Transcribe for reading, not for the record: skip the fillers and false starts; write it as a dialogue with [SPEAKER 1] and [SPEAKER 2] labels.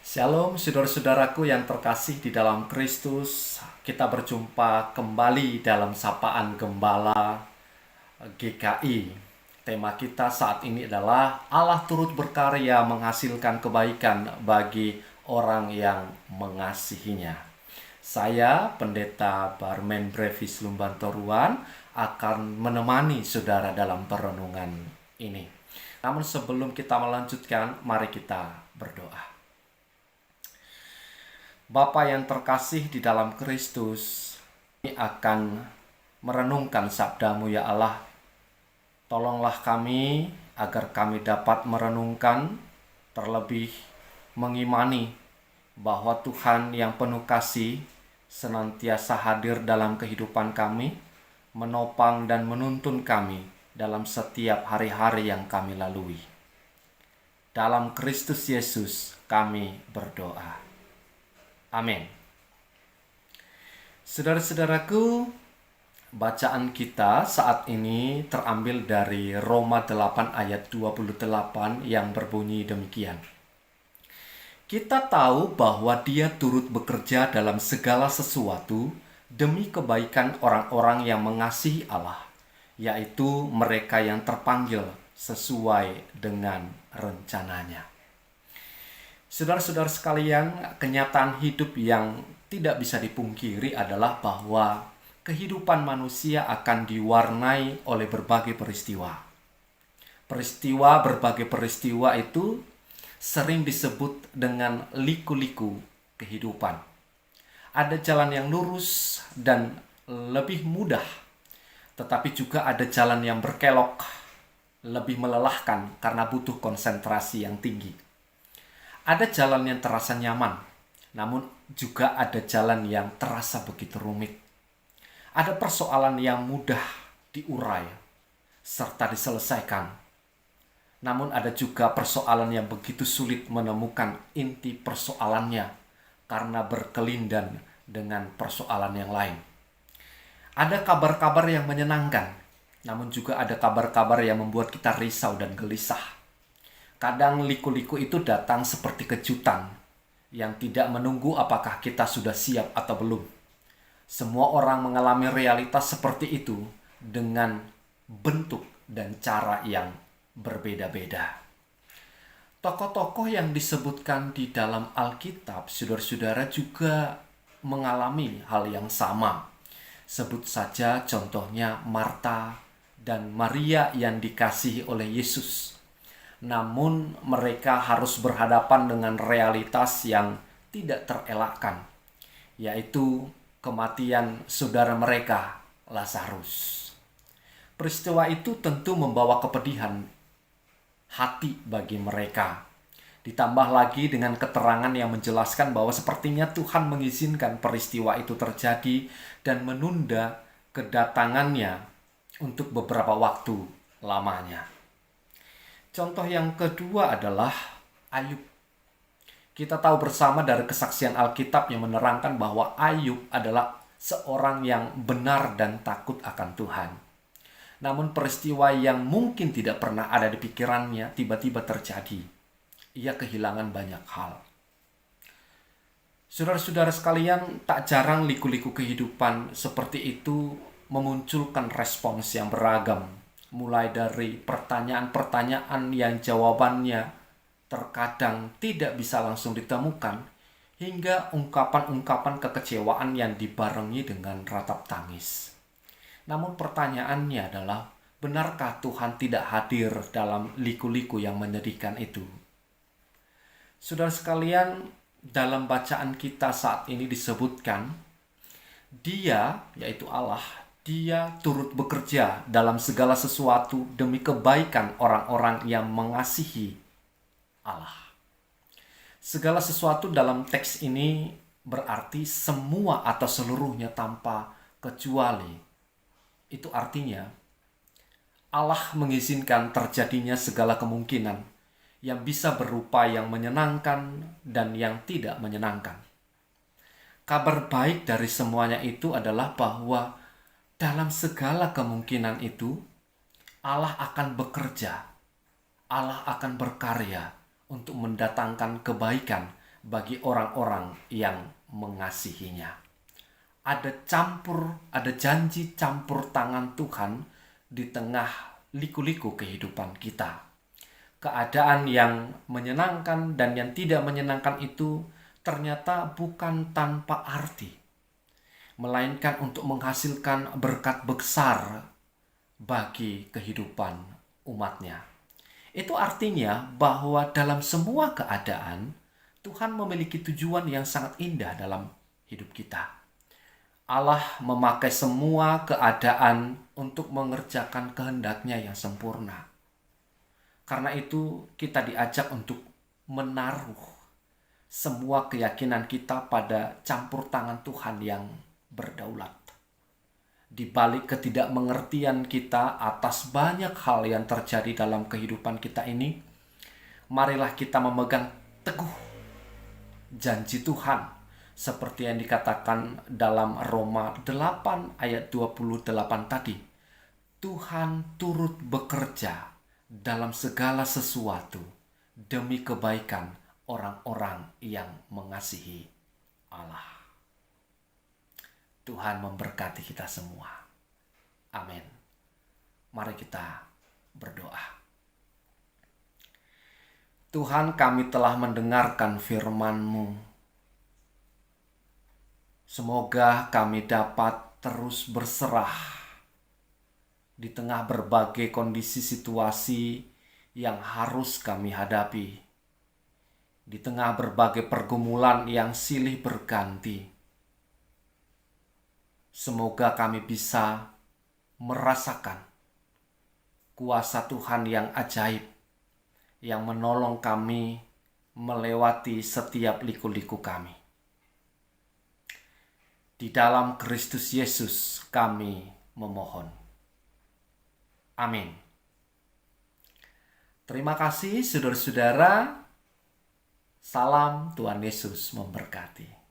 [SPEAKER 1] Shalom saudara-saudaraku yang terkasih di dalam Kristus. Kita berjumpa kembali dalam Sapaan Gembala GKI. Tema kita saat ini adalah Allah turut berkarya menghasilkan kebaikan bagi orang yang mengasihinya. Saya, Pendeta Barmen Brevis Lumbantoruan, akan menemani saudara dalam perenungan ini. Namun sebelum kita melanjutkan, mari kita berdoa. Bapa yang terkasih di dalam Kristus, kami akan merenungkan sabda-Mu ya Allah. Tolonglah kami agar kami dapat merenungkan, terlebih mengimani bahwa Tuhan yang penuh kasih senantiasa hadir dalam kehidupan kami, menopang dan menuntun kami dalam setiap hari-hari yang kami lalui. Dalam Kristus Yesus kami berdoa. Amin. Saudara-saudaraku, bacaan kita saat ini terambil dari Roma 8 ayat 28 yang berbunyi demikian. Kita tahu bahwa Dia turut bekerja dalam segala sesuatu demi kebaikan orang-orang yang mengasihi Allah, yaitu mereka yang terpanggil sesuai dengan rencananya. Saudara-saudara sekalian, kenyataan hidup yang tidak bisa dipungkiri adalah bahwa kehidupan manusia akan diwarnai oleh berbagai peristiwa. Berbagai peristiwa itu sering disebut dengan liku-liku kehidupan. Ada jalan yang lurus dan lebih mudah, tetapi juga ada jalan yang berkelok, lebih melelahkan karena butuh konsentrasi yang tinggi. Ada jalan yang terasa nyaman, namun juga ada jalan yang terasa begitu rumit. Ada persoalan yang mudah diurai serta diselesaikan. Namun ada juga persoalan yang begitu sulit menemukan inti persoalannya karena berkelindan dengan persoalan yang lain. Ada kabar-kabar yang menyenangkan, namun juga ada kabar-kabar yang membuat kita risau dan gelisah. Kadang liku-liku itu datang seperti kejutan yang tidak menunggu apakah kita sudah siap atau belum. Semua orang mengalami realitas seperti itu dengan bentuk dan cara yang berbeda-beda. Tokoh-tokoh yang disebutkan di dalam Alkitab, saudara-saudara, juga mengalami hal yang sama. Sebut saja contohnya Marta dan Maria yang dikasihi oleh Yesus. Namun mereka harus berhadapan dengan realitas yang tidak terelakkan, yaitu kematian saudara mereka, Lazarus. Peristiwa itu tentu membawa kepedihan hati bagi mereka. Ditambah lagi dengan keterangan yang menjelaskan bahwa sepertinya Tuhan mengizinkan peristiwa itu terjadi dan menunda kedatangannya untuk beberapa waktu lamanya. Contoh yang kedua adalah Ayub. Kita tahu bersama dari kesaksian Alkitab yang menerangkan bahwa Ayub adalah seorang yang benar dan takut akan Tuhan. Namun peristiwa yang mungkin tidak pernah ada di pikirannya tiba-tiba terjadi. Ia kehilangan banyak hal. Saudara-saudara sekalian, tak jarang liku-liku kehidupan seperti itu memunculkan respons yang beragam. Mulai dari pertanyaan-pertanyaan yang jawabannya terkadang tidak bisa langsung ditemukan, hingga ungkapan-ungkapan kekecewaan yang dibarengi dengan ratap tangis. Namun pertanyaannya adalah, benarkah Tuhan tidak hadir dalam liku-liku yang menyedihkan itu? Saudara sekalian, dalam bacaan kita saat ini disebutkan, Dia, yaitu Allah, Dia turut bekerja dalam segala sesuatu demi kebaikan orang-orang yang mengasihi Allah. Segala sesuatu dalam teks ini berarti semua atau seluruhnya tanpa kecuali. Itu artinya Allah mengizinkan terjadinya segala kemungkinan yang bisa berupa yang menyenangkan dan yang tidak menyenangkan. Kabar baik dari semuanya itu adalah bahwa dalam segala kemungkinan itu, Allah akan bekerja, Allah akan berkarya untuk mendatangkan kebaikan bagi orang-orang yang mengasihinya. Ada janji campur tangan Tuhan di tengah liku-liku kehidupan kita. Keadaan yang menyenangkan dan yang tidak menyenangkan itu ternyata bukan tanpa arti, melainkan untuk menghasilkan berkat besar bagi kehidupan umatnya. Itu artinya bahwa dalam semua keadaan, Tuhan memiliki tujuan yang sangat indah dalam hidup kita. Allah memakai semua keadaan untuk mengerjakan kehendak-Nya yang sempurna. Karena itu kita diajak untuk menaruh semua keyakinan kita pada campur tangan Tuhan yang berdaulat. Di balik ketidakmengertian kita atas banyak hal yang terjadi dalam kehidupan kita ini, marilah kita memegang teguh janji Tuhan seperti yang dikatakan dalam Roma 8 ayat 28 tadi. Tuhan turut bekerja dalam segala sesuatu demi kebaikan orang-orang yang mengasihi Allah. Tuhan memberkati kita semua. Amin. Mari kita berdoa. Tuhan, kami telah mendengarkan firman-Mu. Semoga kami dapat terus berserah di tengah berbagai kondisi situasi yang harus kami hadapi. Di tengah berbagai pergumulan yang silih berganti. Semoga kami bisa merasakan kuasa Tuhan yang ajaib yang menolong kami melewati setiap liku-liku kami. Di dalam Kristus Yesus kami memohon. Amin. Terima kasih saudara-saudara. Salam, Tuhan Yesus memberkati.